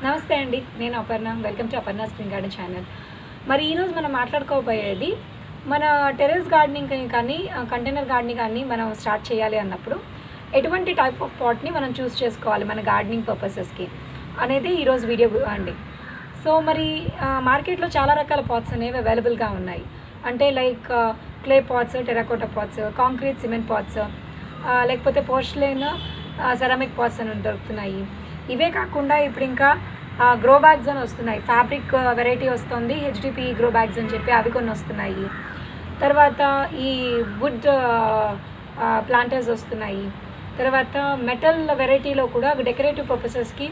నమస్తే అండి, నేను Aparna. Welcome to Aparna spring garden channel. మరి ఈరోజు మనం మాట్లాడుకోబోయేది మన టెర్రస్ గార్డెనింగ్ కానీ కంటైనర్ గార్డెనింగ్ కానీ మనం స్టార్ట్ చేయాలి అన్నప్పుడు ఎటువంటి టైప్ ఆఫ్ పాట్ని మనం చూస్ చేసుకోవాలి మన గార్డెనింగ్ పర్పసెస్కి అనేది ఈరోజు వీడియో అండి. సో మరి మార్కెట్లో చాలా రకాల పాట్స్ అనేవి అవైలబుల్గా ఉన్నాయి. అంటే like clay pots, terracotta pots, concrete cement pots, లేకపోతే పోర్సిలైన్ సెరామిక్ పాట్స్ అని దొరుకుతున్నాయి. ఇవే కాకుండా ఇప్పుడు ఇంకా గ్రో బ్యాగ్స్ అని వస్తున్నాయి. ఫ్యాబ్రిక్ వెరైటీ వస్తుంది, హెచ్డిపి గ్రో బ్యాగ్స్ అని చెప్పి అవి కొన్ని వస్తున్నాయి. తర్వాత ఈ వుడ్ ప్లాంటర్స్ వస్తున్నాయి. తర్వాత మెటల్ వెరైటీలో కూడా డెకరేటివ్ పర్పసెస్కి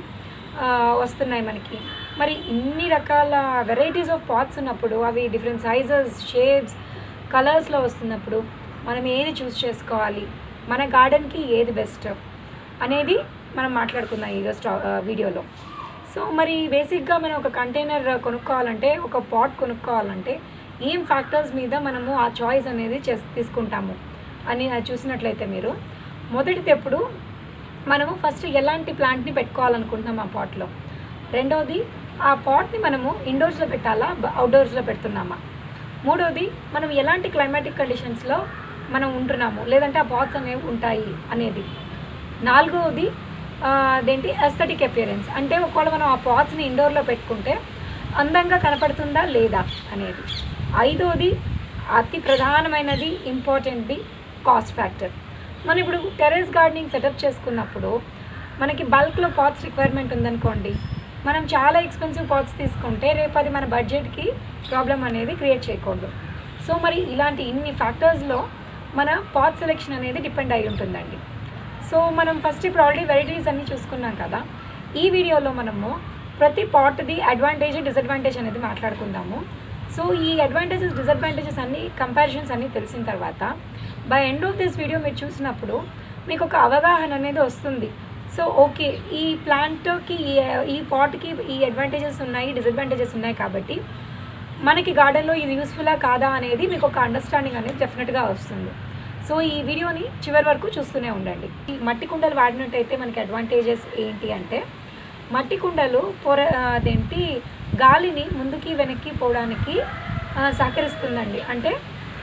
వస్తున్నాయి మనకి. మరి ఇన్ని రకాల వెరైటీస్ ఆఫ్ పాట్స్ ఉన్నప్పుడు అవి డిఫరెంట్ సైజెస్, షేప్స్, కలర్స్లో వస్తున్నప్పుడు మనం ఏది చూస్ చేసుకోవాలి, మన గార్డెన్కి ఏది బెస్ట్ అనేది మనం మాట్లాడుకుందాం ఈరోజు వీడియోలో. సో మరి బేసిక్గా మనం ఒక కంటైనర్ కొనుక్కోవాలంటే, ఒక పాట్ కొనుక్కోవాలంటే ఏం ఫ్యాక్టర్స్ మీద మనము ఆ చాయిస్ అనేది తీసుకుంటాము అని చూసినట్లయితే మీరు మొదటిది మనము ఫస్ట్ ఎలాంటి ప్లాంట్ని పెట్టుకోవాలనుకుంటున్నాం ఆ పాట్లో. రెండవది, ఆ పాట్ని మనము ఇండోర్స్లో పెట్టాలా, అవుట్డోర్స్లో పెడుతున్నామా. మూడవది, మనం ఎలాంటి క్లైమాటిక్ కండిషన్స్లో మనం ఉంటున్నాము, లేదంటే ఆ పాట్స్ అనేవి ఉంటాయి అనేది. నాలుగవది అదేంటి ఎస్థెటిక్ అపియరెన్స్, అంటే ఒకవేళ మనం ఆ పాట్స్ని ఇండోర్లో పెట్టుకుంటే అందంగా కనపడుతుందా లేదా అనేది. ఐదవది, అతి ప్రధానమైనది, ఇంపార్టెంట్ది, కాస్ట్ ఫ్యాక్టర్. మనం ఇప్పుడు టెర్రస్ గార్డెనింగ్ సెటప్ చేసుకున్నప్పుడు మనకి బల్క్లో పాట్స్ రిక్వైర్మెంట్ ఉందనుకోండి, మనం చాలా ఎక్స్పెన్సివ్ పాట్స్ తీసుకుంటే రేపు అది మన బడ్జెట్కి ప్రాబ్లం అనేది క్రియేట్ చేయకూడదు. సో మరి ఇలాంటి ఇన్ని ఫ్యాక్టర్స్లో మన పాట్ సెలెక్షన్ అనేది డిపెండ్ అయి ఉంటుందండి. సో మనం ఫస్ట్ ఇప్పుడు ఆల్రెడీ వెరైటీస్ అన్నీ చూసుకున్నాం కదా. ఈ వీడియోలో మనము ప్రతి పాట్ది అడ్వాంటేజ్, డిసడ్వాంటేజ్ అనేది మాట్లాడుకుందాము. సో ఈ అడ్వాంటేజెస్, డిసడ్వాంటేజెస్ అన్నీ, కంపారిజన్స్ అన్నీ తెలిసిన తర్వాత by end of this video మీరు చూసినప్పుడు మీకు ఒక అవగాహన అనేది వస్తుంది. సో ఓకే, ఈ ప్లాంట్కి ఈ పాట్కి ఈ అడ్వాంటేజెస్ ఉన్నాయి, డిసడ్వాంటేజెస్ ఉన్నాయి కాబట్టి మనకి గార్డెన్లో ఇది యూస్ఫుల్లా కాదా అనేది మీకు ఒక అండర్స్టాండింగ్ అనేది డెఫినెట్గా వస్తుంది. సో ఈ వీడియోని చివరి వరకు చూస్తూనే ఉండండి. ఈ మట్టి కుండలు వాడినట్టయితే మనకి అడ్వాంటేజెస్ ఏంటి అంటే, మట్టి కుండలు అదేంటి గాలిని ముందుకి వెనక్కి పోవడానికి సహకరిస్తుందండి. అంటే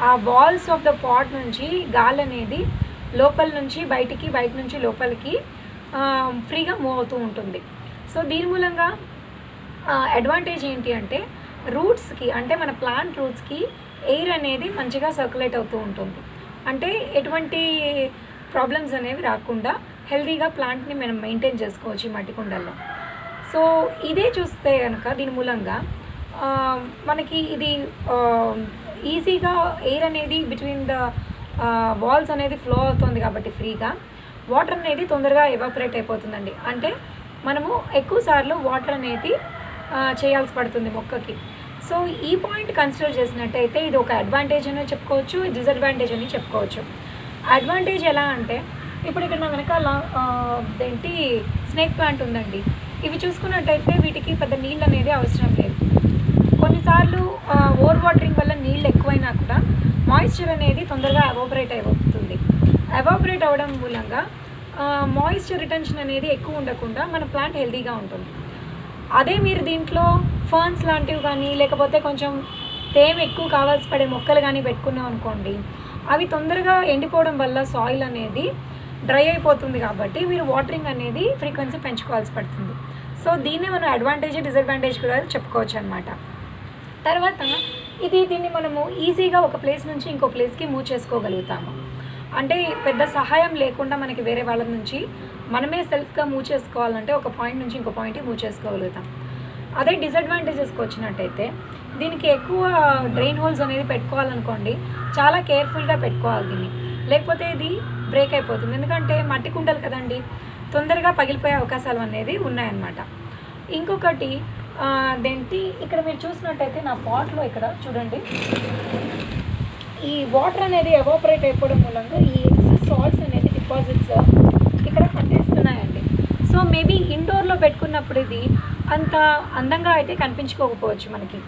ఆ వాల్స్ ఆఫ్ ద పాట్ నుంచి గాలి అనేది లోపల నుంచి బయటికి, బయట నుంచి లోపలికి ఫ్రీగా మూవ్ అవుతూ ఉంటుంది. సో దీని మూలంగా అడ్వాంటేజ్ ఏంటి అంటే, రూట్స్కి, అంటే మన ప్లాంట్ రూట్స్కి ఎయిర్ అనేది మంచిగా సర్క్యులేట్ అవుతూ ఉంటుంది. అంటే ఎటువంటి ప్రాబ్లమ్స్ అనేవి రాకుండా హెల్తీగా ప్లాంట్ని మనం మెయింటైన్ చేసుకోవచ్చు ఈ మట్టి కుండల్లో. సో ఇదే చూస్తే కనుక దీని మూలంగా మనకి ఇది ఈజీగా ఎయిర్ అనేది బిట్వీన్ ద వాల్స్ అనేది ఫ్లో అవుతుంది కాబట్టి ఫ్రీగా వాటర్ అనేది తొందరగా ఎవాపరేట్ అయిపోతుందండి. అంటే మనము ఎక్కువసార్లు వాటర్ అనేది చేయాల్సి పడుతుంది మొక్కకి. సో ఈ పాయింట్ కన్సిడర్ చేసినట్టయితే ఇది ఒక అడ్వాంటేజ్ అని చెప్పుకోవచ్చు, డిసడ్వాంటేజ్ అని చెప్పుకోవచ్చు. అడ్వాంటేజ్ ఎలా అంటే, ఇప్పుడు ఇక్కడ నా వెనకాల ఏంటి స్నేక్ ప్లాంట్ ఉందండి. ఇవి చూసుకున్నట్టయితే వీటికి పెద్ద నీళ్ళు అనేది అవసరం లేదు. కొన్నిసార్లు ఓవర్ వాటరింగ్ వల్ల నీళ్ళు ఎక్కువైనా కూడా మాయిశ్చర్ అనేది తొందరగా ఎవాపరేట్ అయిపోతుంది. ఎవాపరేట్ అవ్వడం మూలంగా మాయిశ్చర్ రిటెన్షన్ అనేది ఎక్కువ ఉండకుండా మన ప్లాంట్ హెల్తీగా ఉంటుంది. అదే మీరు దీంట్లో ఫర్న్స్ లాంటివి కానీ, లేకపోతే కొంచెం తేమ ఎక్కువ కావాల్సి పడే మొక్కలు కానీ పెట్టుకున్నాం అనుకోండి, అవి తొందరగా ఎండిపోవడం వల్ల సాయిల్ అనేది డ్రై అయిపోతుంది. కాబట్టి మీరు వాటరింగ్ అనేది ఫ్రీక్వెన్సీ పెంచుకోవాల్సి పడుతుంది. సో దీన్నే మనం అడ్వాంటేజ్, డిసడ్వాంటేజ్ కూడా చెప్పుకోవచ్చు అనమాట. తర్వాత దీన్ని మనము ఈజీగా ఒక ప్లేస్ నుంచి ఇంకో ప్లేస్కి మూవ్ చేసుకోగలుగుతాము. అంటే పెద్ద సహాయం లేకుండా మనకి వేరే వాళ్ళ నుంచి మనమే సెల్ఫ్గా మూవ్ చేసుకోవాలంటే ఒక పాయింట్ నుంచి ఇంకో పాయింట్కి మూవ్ చేసుకోగలుగుతాం. అదే డిసడ్వాంటేజెస్కి వచ్చినట్టయితే, దీనికి ఎక్కువ డ్రైన్ హోల్స్ అనేది పెట్టుకోవాలనుకోండి, చాలా కేర్ఫుల్గా పెట్టుకోవాలి దీన్ని, లేకపోతే ఇది బ్రేక్ అయిపోతుంది. ఎందుకంటే మట్టి కుండలు కదండి, తొందరగా పగిలిపోయే అవకాశాలు అనేది ఉన్నాయన్నమాట. ఇంకొకటి అదేంటి, ఇక్కడ మీరు చూసినట్టయితే నా పాట్లో ఇక్కడ చూడండి, ఈ వాటర్ అనేది ఎవాపరేట్ అయిపోవడం మూలంగా ఈ ఎక్సెస్ సాల్ట్స్ అనేది డిపాజిట్స్ ఇక్కడ కనిపిస్తున్నాయండి. సో మేబీ ఇండోర్లో పెట్టుకున్నప్పుడు ఇది అంత అందంగా అయితే కనిపించుకోకపోవచ్చు మనకి,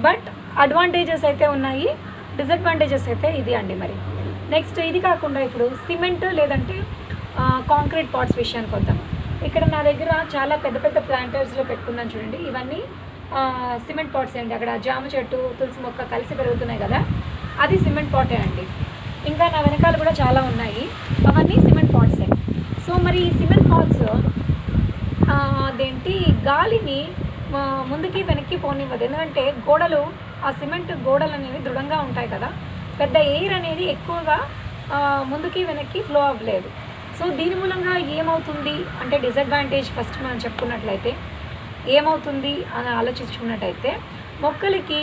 బట్ అడ్వాంటేజెస్ అయితే ఉన్నాయి, డిసడ్వాంటేజెస్ అయితే ఇది అండి. మరి నెక్స్ట్ ఇది కాకుండా ఇప్పుడు సిమెంట్ లేదంటే కాంక్రీట్ పాట్స్ విషయానికి వద్దాం. ఇక్కడ నా దగ్గర చాలా పెద్ద పెద్ద ప్లాంటర్స్లో పెట్టుకున్నాను చూడండి. ఇవన్నీ సిమెంట్ పాట్స్ అండి. అక్కడ జామ చెట్టు, తులసి మొక్క కలిసి పెరుగుతున్నాయి కదా, అది సిమెంట్ పాటే అండి. ఇంకా నా వెనకాల కూడా చాలా ఉన్నాయి, అవన్నీ సిమెంట్ పాట్సే. సో మరి ఈ సిమెంట్ పాట్స్ అదేంటి గాలిని ముందుకి వెనక్కి పోనివ్వదు. ఎందుకంటే గోడలు, ఆ సిమెంట్ గోడలు అనేవి దృఢంగా ఉంటాయి కదా, పెద్ద ఎయిర్ అనేది ఎక్కువగా ముందుకి వెనక్కి ఫ్లో అవ్వలేదు. సో దీని మూలంగా ఏమవుతుంది అంటే డిసడ్వాంటేజ్ ఫస్ట్ మనం చెప్పుకున్నట్లయితే ఏమవుతుంది అని ఆలోచించుకున్నట్టయితే మొక్కలకి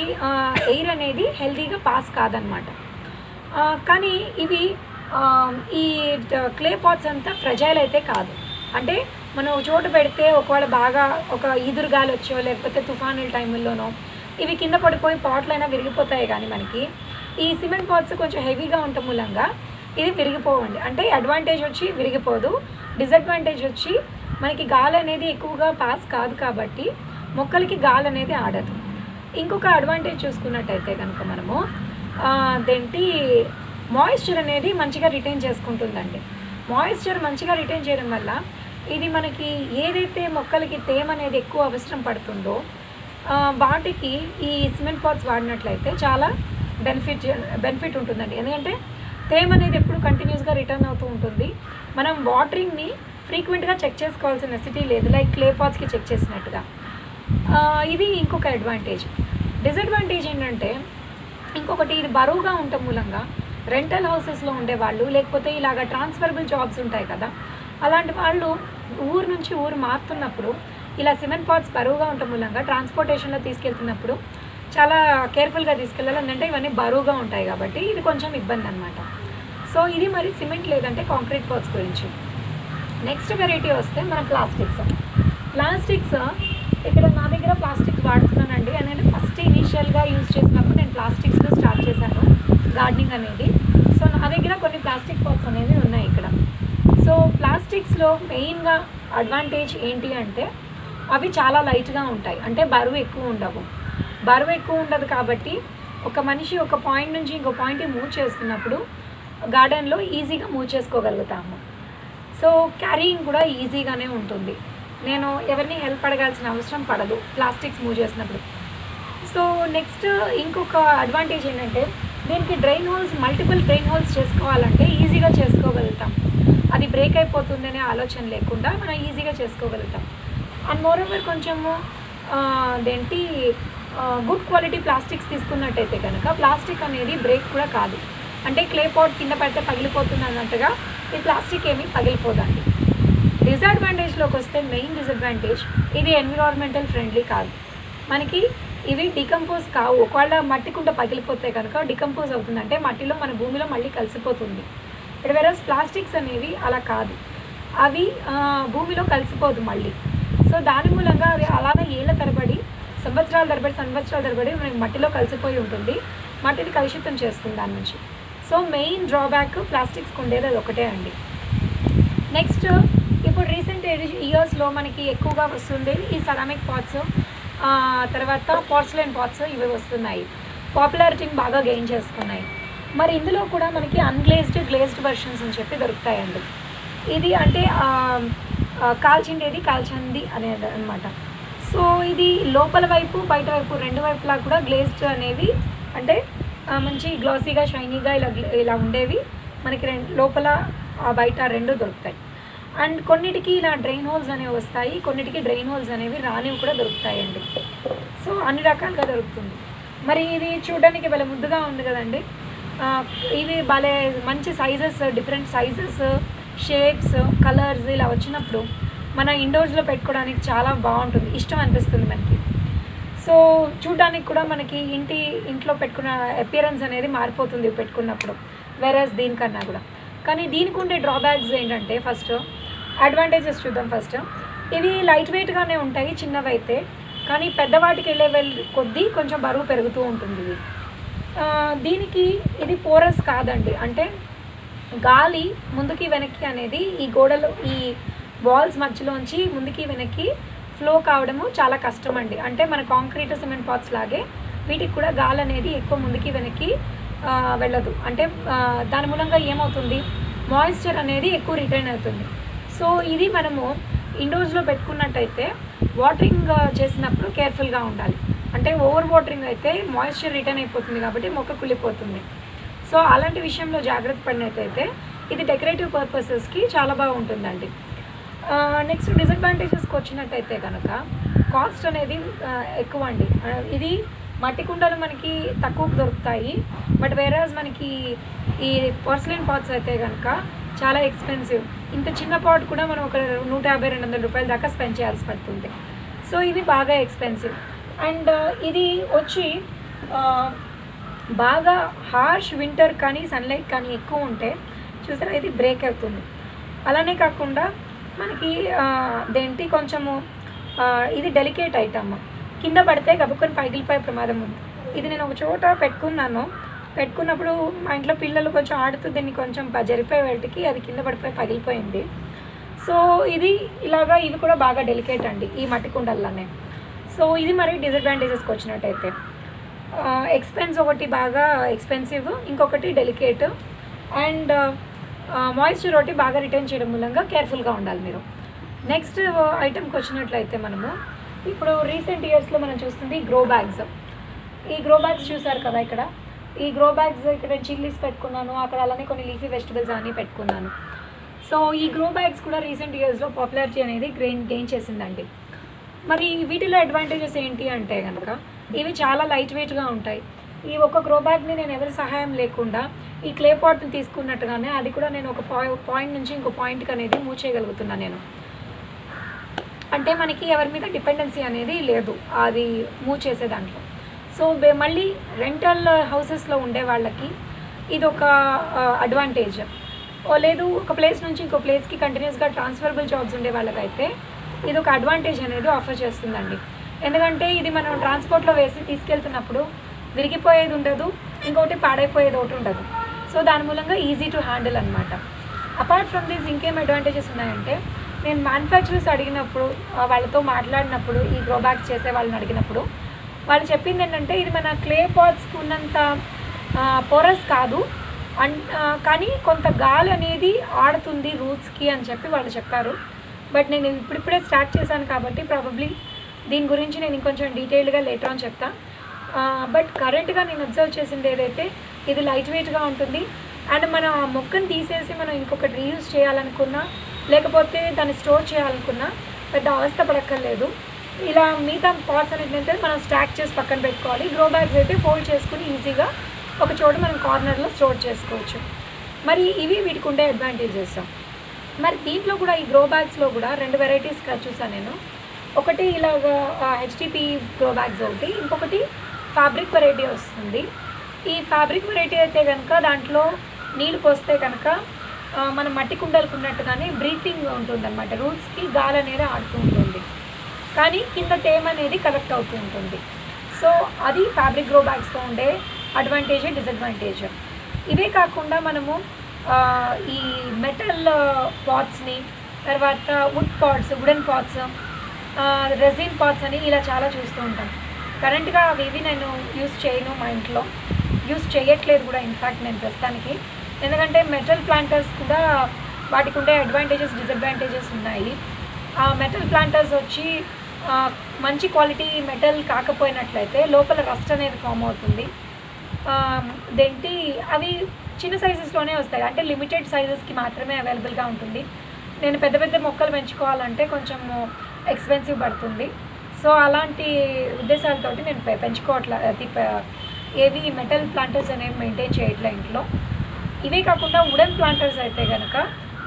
ఎయిర్ అనేది హెల్తీగా పాస్ కాదనమాట. కానీ ఇవి ఈ క్లే పాట్స్ అంతా ఫ్రెజైల్ అయితే కాదు. అంటే మనం ఒక చోట పెడితే ఒకవేళ బాగా ఒక ఈదురుగాలి వచ్చో లేకపోతే తుఫానుల టైంలోనో ఇవి కింద పడిపోయి పాట్లైనా విరిగిపోతాయి. కానీ మనకి ఈ సిమెంట్ పాట్స్ కొంచెం హెవీగా ఉండటం మూలంగా ఇది విరిగిపోవండి. అంటే అడ్వాంటేజ్ వచ్చి విరిగిపోదు, డిసడ్వాంటేజ్ వచ్చి మనకి గాలి అనేది ఎక్కువగా పాస్ కాదు కాబట్టి మొక్కలకి గాలి అనేది ఆడదు. ఇంకొక అడ్వాంటేజ్ చూసుకున్నట్టయితే కనుక మనము అదేంటి మాయిశ్చర్ అనేది మంచిగా రిటైన్ చేసుకుంటుందండి. మాయిశ్చర్ మంచిగా రిటైన్ చేయడం వల్ల ఇది మనకి ఏదైతే మొక్కలకి తేమ అనేది ఎక్కువ అవసరం పడుతుందో వాటికి ఈ సిమెంట్ పాట్స్ వాడినట్లయితే చాలా బెనిఫిట్ ఉంటుందండి. ఎందుకంటే తేమ అనేది ఎప్పుడు కంటిన్యూస్గా రిటర్న్ అవుతూ ఉంటుంది. మనం వాటరింగ్ని ఫ్రీక్వెంట్గా చెక్ చేసుకోవాల్సిన నెసిటీ లేదు, లైక్ క్లే పాట్స్కి చెక్ చేసినట్టుగా. ఇది ఇంకొక అడ్వాంటేజ్. డిసడ్వాంటేజ్ ఏంటంటే ఇంకొకటి, ఇది బరువుగా ఉండటం మూలంగా రెంటల్ హౌసెస్లో ఉండేవాళ్ళు లేకపోతే ఇలాగ ట్రాన్స్ఫరబుల్ జాబ్స్ ఉంటాయి కదా, అలాంటి వాళ్ళు ఊరు నుంచి ఊరు మారుతున్నప్పుడు ఇలా సిమెంట్ పాట్స్ బరువుగా ఉండటం మూలంగా ట్రాన్స్పోర్టేషన్లో తీసుకెళ్తున్నప్పుడు చాలా కేర్ఫుల్గా తీసుకెళ్ళాలి. ఎందుకంటే ఇవన్నీ బరువుగా ఉంటాయి కాబట్టి ఇది కొంచెం ఇబ్బంది అనమాట. సో ఇది మరి సిమెంట్ లేదంటే కాంక్రీట్ పాట్స్ గురించి. నెక్స్ట్ వెరైటీ వస్తే మన ప్లాస్టిక్స్ ఇక్కడ నా దగ్గర ప్లాస్టిక్స్ వాడుతున్నానండి. అనేది ఫస్ట్ ఇనీషియల్గా యూజ్ చేసినప్పుడు నేను ప్లాస్టిక్స్లో స్టార్ట్ చేశాను గార్డెనింగ్ అనేది. సో నా దగ్గర కొన్ని ప్లాస్టిక్ పాట్స్ అనేవి ఉన్నాయి ఇక్కడ. సో ప్లాస్టిక్స్లో మెయిన్గా అడ్వాంటేజ్ ఏంటి అంటే అవి చాలా లైట్గా ఉంటాయి, అంటే బరువు ఎక్కువ ఉండదు కాబట్టి ఒక మనిషి ఒక పాయింట్ నుంచి ఇంకో పాయింట్కి మూవ్ చేస్తున్నప్పుడు గార్డెన్లో ఈజీగా మూవ్ చేసుకోగలుగుతాము. సో క్యారీయింగ్ కూడా ఈజీగానే ఉంటుంది. నేను ఎవరిని హెల్ప్ అడగాల్సిన అవసరం పడదు ప్లాస్టిక్స్ మూవ్ చేసినప్పుడు. సో నెక్స్ట్ ఇంకొక అడ్వాంటేజ్ ఏంటంటే దీనికి మల్టిపుల్ డ్రైన్ హోల్స్ చేసుకోవాలంటే ఈజీగా చేసుకోగలుగుతాం. అది బ్రేక్ అయిపోతుందనే ఆలోచన లేకుండా మనం ఈజీగా చేసుకోగలుగుతాం. అండ్ మోరోవర్ కొంచెము అదేంటి గుడ్ క్వాలిటీ ప్లాస్టిక్స్ తీసుకున్నట్టయితే కనుక ప్లాస్టిక్ అనేది బ్రేక్ కూడా కాదు. అంటే క్లే పాట్ కింద పడితే పగిలిపోతుంది అన్నట్టుగా ఈ ప్లాస్టిక్ ఏమీ పగిలిపోదండి. డిసడ్వాంటేజ్లోకి వస్తే మెయిన్ డిసడ్వాంటేజ్ ఇది ఎన్విరాన్మెంటల్ ఫ్రెండ్లీ కాదు. మనకి ఇవి డికంపోజ్ కావు. ఒకవేళ మట్టి కుండ పగిలిపోతే కనుక డికంపోజ్ అవుతుంది, అంటే మట్టిలో మన భూమిలో మళ్ళీ కలిసిపోతుంది. వెరస్ ప్లాస్టిక్స్ అనేవి అలా కాదు, అవి భూమిలో కలిసిపోదు మళ్ళీ. సో దాని మూలంగా అది అలానే ఏళ్ళ తరబడి సంవత్సరాల తరబడి మనకి మట్టిలో కలిసిపోయి ఉంటుంది, మట్టిని కలుషితం చేస్తుంది దాని నుంచి. సో మెయిన్ డ్రాబ్యాక్ ప్లాస్టిక్స్కి ఉండేది అది ఒకటే అండి. నెక్స్ట్ ఇప్పుడు రీసెంట్ ఇయర్స్లో మనకి ఎక్కువగా వస్తుంది ఈ సెరామిక్ పాట్స్, తర్వాత పోర్సిలైన్ పాట్స్, ఇవి వస్తున్నాయి, పాపులారిటీని బాగా గెయిన్ చేసుకున్నాయి. మరి ఇందులో కూడా మనకి గ్లేజ్డ్ వెర్షన్స్ అని చెప్పి దొరుకుతాయండి. ఇది అంటే కాల్చింది అనేది అనమాట. సో ఇది లోపల వైపు బయట వైపు రెండు వైపులా కూడా గ్లేజ్డ్ అనేవి, అంటే మంచి గ్లాసీగా షైనీగా ఇలా ఉండేవి మనకి లోపల బయట రెండు దొరుకుతాయి. అండ్ కొన్నిటికి ఇలా డ్రైన్ హోల్స్ అనేవి వస్తాయి, కొన్నిటికి డ్రైన్ హోల్స్ అనేవి రానివి కూడా దొరుకుతాయండి. సో అన్ని రకాలుగా దొరుకుతుంది. మరి ఇది చూడడానికి భలే ముద్దుగా ఉంది కదండి. ఇవి భలే మంచి sizes, different sizes, shapes, colours ఇలా వచ్చినప్పుడు మన ఇండోర్స్లో పెట్టుకోవడానికి చాలా బాగుంటుంది, ఇష్టం అనిపిస్తుంది మనకి. సో చూడడానికి కూడా మనకి ఇంట్లో పెట్టుకున్న అపియరెన్స్ అనేది మారిపోతుంది పెట్టుకున్నప్పుడు, వెరస్ దీనికన్నా కూడా. కానీ దీనికి ఉండే డ్రాబ్యాక్స్ ఏంటంటే ఫస్ట్ అడ్వాంటేజెస్ చూద్దాం. ఫస్ట్ ఇవి లైట్ వెయిట్గానే ఉంటాయి చిన్నవైతే, కానీ పెద్దవాటికి వెళ్ళే కొద్దీ కొంచెం బరువు పెరుగుతూ ఉంటుంది. దీనికి ఇది పోరస్ కాదండి, అంటే గాలి ముందుకి వెనక్కి అనేది ఈ గోడలు ఈ వాల్స్ మధ్యలోంచి ముందుకి వెనక్కి ఫ్లో కావడము చాలా కష్టం అండి. అంటే మన కాంక్రీట్ సిమెంట్ పాట్స్ లాగే వీటికి కూడా గాలి అనేది ఎక్కువ ముందుకి వెనక్కి వెళ్ళదు. అంటే దాని మూలంగా ఏమవుతుంది, మాయిశ్చర్ అనేది ఎక్కువ రిటైన్ అవుతుంది. సో ఇది మనము ఇండోర్స్లో పెట్టుకున్నట్టయితే వాటరింగ్ చేసినప్పుడు కేర్ఫుల్గా ఉండాలి. అంటే ఓవర్ వాటరింగ్ అయితే మాయిశ్చర్ రిటర్న్ అయిపోతుంది కాబట్టి మొక్క కుళ్ళిపోతుంది. సో అలాంటి విషయంలో జాగ్రత్త పడినట్టయితే ఇది డెకరేటివ్ పర్పసెస్కి చాలా బాగుంటుందండి. నెక్స్ట్ డిసడ్వాంటేజెస్కి వచ్చినట్టయితే కనుక కాస్ట్ అనేది ఎక్కువ అండి. ఇది మట్టి కుండలు మనకి తక్కువకు దొరుకుతాయి, బట్ వేరేజ్ మనకి ఈ పోర్సిలిన్ పాట్స్ అయితే కనుక చాలా ఎక్స్పెన్సివ్. ఇంత చిన్న పాట్ కూడా మనం ఒక 150-200 రూపాయల దాకా స్పెండ్ చేయాల్సి పడుతుంది. సో ఇవి బాగా ఎక్స్పెన్సివ్. అండ్ ఇది వచ్చి బాగా హార్ష్ వింటర్ కానీ సన్లైట్ కానీ ఎక్కువ ఉంటే చూసారా ఇది బ్రేక్ అవుతుంది. అలానే కాకుండా మనకి దేంటి కొంచెము ఇది డెలికేట్ ఐటమ్, కింద పడితే గబుక్కొని పగిలిపోయే ప్రమాదం ఉంది. ఇది నేను ఒక చోట పెట్టుకున్నప్పుడు మా ఇంట్లో పిల్లలు కొంచెం ఆడుతూ దీన్ని కొంచెం జరిపోయే వాటికి అది కింద పడిపోయి పగిలిపోయింది. సో ఇది ఇలాగా ఇవి కూడా బాగా డెలికేట్ అండి ఈ మట్టి కుండల్లోనే. సో ఇది మరి డిసడ్వాంటేజెస్కి వచ్చినట్టయితే ఎక్స్పెన్స్ ఒకటి బాగా ఎక్స్పెన్సివ్, ఇంకొకటి డెలికేట్, అండ్ మాయిశ్చర్ ఒకటి బాగా రిటర్న్ చేయడం మూలంగా కేర్ఫుల్గా ఉండాలి మీరు. నెక్స్ట్ ఐటెంకి వచ్చినట్లయితే మనము ఇప్పుడు రీసెంట్ ఇయర్స్లో మనం చూస్తుంది గ్రో బ్యాగ్స్. ఈ గ్రో బ్యాగ్స్ చూసారు కదా, ఈ గ్రో బ్యాగ్స్ ఇక్కడ చిల్లీస్ పెట్టుకున్నాను, అక్కడ అలానే కొన్ని లీఫీ వెజిటబుల్స్ అన్నీ పెట్టుకున్నాను. సో ఈ గ్రో బ్యాగ్స్ కూడా రీసెంట్ ఇయర్స్లో పాపులారిటీ అనేది గెయిన్ చేసిందండి. మరి వీటిలో అడ్వాంటేజెస్ ఏంటి అంటే కనుక ఇవి చాలా లైట్ వెయిట్గా ఉంటాయి. ఈ ఒక గ్రో బ్యాగ్ని నేను ఎవరి సహాయం లేకుండా ఈ క్లే పాట్ని తీసుకున్నట్టుగానే అది కూడా నేను ఒక పాయింట్ నుంచి ఇంకో పాయింట్కి అనేది మూవ్ చేయగలుగుతున్నాను నేను. అంటే మనకి ఎవరి మీద డిపెండెన్సీ అనేది లేదు అది మూవ్ చేసే దాంట్లో. సో మళ్ళీ రెంటల్ హౌసెస్లో ఉండే వాళ్ళకి ఇది ఒక అడ్వాంటేజ్. లేదు ఒక ప్లేస్ నుంచి ఇంకో ప్లేస్కి కంటిన్యూస్గా ట్రాన్స్ఫరబుల్ జాబ్స్ ఉండే వాళ్ళకైతే ఇది ఒక అడ్వాంటేజ్ అనేది ఆఫర్ చేస్తుందండి. ఎందుకంటే ఇది మనం ట్రాన్స్పోర్ట్లో వేసి తీసుకెళ్తున్నప్పుడు విరిగిపోయేది ఉండదు, ఇంకొకటి పాడైపోయేది ఒకటి ఉండదు. సో దాని మూలంగా ఈజీ టు హ్యాండిల్ అనమాట. అపార్ట్ ఫ్రమ్ దిస్ ఇంకేం అడ్వాంటేజెస్ ఉన్నాయంటే నేను మ్యానుఫ్యాక్చరర్స్ అడిగినప్పుడు వాళ్ళతో మాట్లాడినప్పుడు ఈ గ్రో బ్యాగ్స్ చేసే వాళ్ళని అడిగినప్పుడు వాళ్ళు చెప్పింది ఏంటంటే ఇది మన క్లే పాట్స్కి ఉన్నంత పోరస్ కాదు, కానీ కొంత గాలి అనేది ఆడుతుంది రూట్స్కి అని చెప్పి వాళ్ళు చెప్పారు. బట్ నేను ఇప్పుడిప్పుడే స్టార్ట్ చేశాను కాబట్టి ప్రాబబ్లీ దీని గురించి నేను ఇంకొంచెం డీటెయిల్డ్గా లేటర్ అని చెప్తాను. బట్ కరెంట్గా నేను అబ్జర్వ్ చేసింది ఏదైతే ఇది లైట్ వెయిట్గా ఉంటుంది. అండ్ మనం ఆ మొక్కను తీసేసి మనం ఇంకొకటి రీయూజ్ చేయాలనుకున్నా లేకపోతే దాన్ని స్టోర్ చేయాలనుకున్నా పెద్ద అవస్థ పడక్కర్లేదు. ఇలా మిగతా పాట్స్ అనేది మనం స్టాక్ చేసి పక్కన పెట్టుకోవాలి. గ్రో బ్యాగ్స్ అయితే ఫోల్డ్ చేసుకుని ఈజీగా ఒక చోట మనం కార్నర్లో స్టోర్ చేసుకోవచ్చు. మరి ఇవి వీటికి ఉండే అడ్వాంటేజెస్. మరి దీంట్లో కూడా ఈ గ్రో బ్యాగ్స్లో కూడా 2 వెరైటీస్ చూసాను నేను. ఒకటి ఇలాగ హెచ్డిపి గ్రో బ్యాగ్స్ ఒకటి, ఇంకొకటి ఫ్యాబ్రిక్ వెరైటీ వస్తుంది. ఈ ఫ్యాబ్రిక్ వెరైటీ అయితే కనుక దాంట్లో నీళ్ళు పోస్తే కనుక మన మట్టి కుండలకు ఉన్నట్టుగానే బ్రీతింగ్ ఉంటుందన్నమాట. రూట్స్కి గాలి అనేది ఆడుతూ ఉంటుంది, కానీ కింద తేమ అనేది కలెక్ట్ అవుతూ ఉంటుంది. సో అది ఫ్యాబ్రిక్ గ్రో బ్యాగ్స్తో ఉండే అడ్వాంటేజ్, డిసడ్వాంటేజ్. ఇవే కాకుండా మనము ఈ మెటల్ పాట్స్ని, తర్వాత వుడెన్ పాట్స్, రెజిన్ పాట్స్ అని ఇలా చాలా చూస్తూ ఉంటాను. కరెంట్గా అవి నేను యూస్ చేయను, మా ఇంట్లో యూస్ చేయట్లేదు కూడా ఇన్ఫ్యాక్ట్ నేను ప్రస్తుతానికి. ఎందుకంటే మెటల్ ప్లాంటర్స్ కూడా వాటికి ఉండే అడ్వాంటేజెస్, డిసడ్వాంటేజెస్ ఉన్నాయి. ఆ మెటల్ ప్లాంటర్స్ వచ్చి మంచి క్వాలిటీ మెటల్ కాకపోయినట్లయితే లోపల రస్ట్ అనేది ఫామ్ అవుతుంది. దేంటి అవి చిన్న సైజెస్లోనే వస్తాయి, అంటే లిమిటెడ్ సైజెస్కి మాత్రమే అవైలబుల్గా ఉంటుంది. నేను పెద్ద పెద్ద మొక్కలు పెంచుకోవాలంటే కొంచెం ఎక్స్పెన్సివ్ పడుతుంది. సో అలాంటి ఉద్దేశాలతోటి నేను పెంచుకోవట్లేదు, ఏవి మెటల్ ప్లాంటర్స్ అనేవి మెయింటైన్ చేయట్లే ఇంట్లో. ఇవే కాకుండా వుడెన్ ప్లాంటర్స్ అయితే కనుక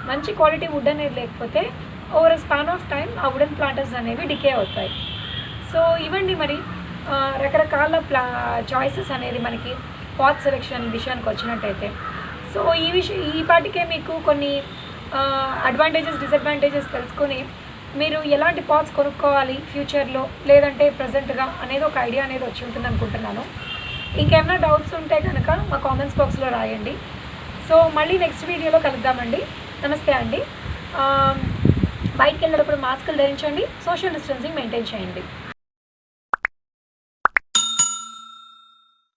మంచి క్వాలిటీ వుడ్ అనేది లేకపోతే ఓవర్ స్పాన్ ఆఫ్ టైం ఆ వుడెన్ ప్లాంటర్స్ అనేవి డికే అవుతాయి. సో ఇవ్వండి మరి రకరకాల చాయిసెస్ అనేది మనకి పాట్ సెలెక్షన్ విషయానికి వచ్చినట్టయితే. సో ఈ పాటికే మీకు కొన్ని అడ్వాంటేజెస్, డిసడ్వాంటేజెస్ తెలుసుకొని మీరు ఎలాంటి పాట్స్ కొనుక్కోవాలి ఫ్యూచర్లో, లేదంటే ప్రజెంట్గా అనేది ఒక ఐడియా అనేది వచ్చి ఉంటుంది అనుకుంటున్నాను. ఇంకేమైనా డౌట్స్ ఉంటే కనుక మా కామెంట్స్ బాక్స్లో రాయండి. సో మళ్ళీ నెక్స్ట్ వీడియోలో కలుద్దామండి. నమస్తే అండి. బయటికి వెళ్ళేటప్పుడు మాస్కులు ధరించండి, సోషల్ డిస్టెన్సింగ్ మెయింటైన్ చేయండి.